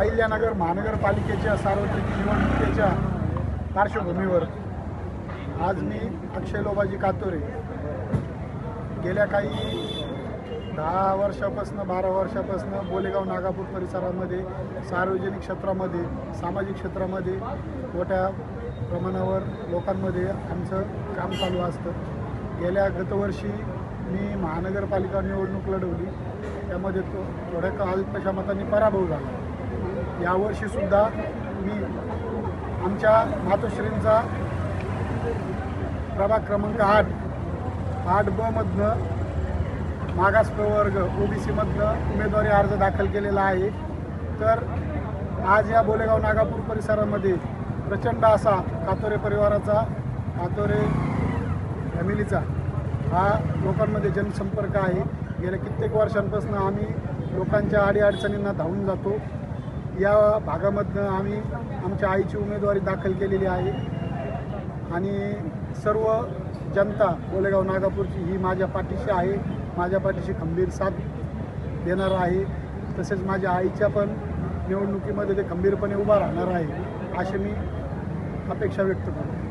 अहिल्यानगर महानगरपालिकेच्या सार्वत्रिक निवडणुकीच्या पार्श्वभूमीवर आज मी अक्षय लोबाजी कातोरे गेल्या काही 10 वर्षापासून 12 वर्षापासून बोलेगाव नागापूर परिसरामध्ये सार्वजनिक क्षेत्रामध्ये सामाजिक क्षेत्रामध्ये मोठ्या प्रमाणावर लोकांमध्ये आमचं काम चालू असतं। गेल्या गतवर्षी मी महानगरपालिका निवडणूक लढवली, त्यामध्ये थोड्या अल्पशा मतांनी पराभव झाला। यावर्षीसुद्धा मी आमच्या मातोश्रींचा प्रभाग क्रमांक 8B मधनं मागास प्रवर्ग OBC मधनं उमेदवारी अर्ज दाखल केलेला आहे। तर आज या बोलेगाव नागापूर परिसरामध्ये प्रचंड असा कातोरे परिवाराचा, कातोरे फॅमिलीचा हा लोकांमध्ये जनसंपर्क आहे। गेल्या कित्येक वर्षांपासून आम्ही लोकांच्या अडीअडचणींना धावून जातो। या भागामधनं आम्ही आमच्या आईची उमेदवारी दाखल केलेली आहे आणि सर्व जनता बोलेगाव नागापूरची ही माझ्या पाठीशी आहे, माझ्या पाठीशी खंबीर साथ देणार आहे। तसेच माझ्या आईच्या पण निवडणुकीमध्ये ते खंबीरपणे उभा राहणार आहे अशी मी अपेक्षा व्यक्त करतो।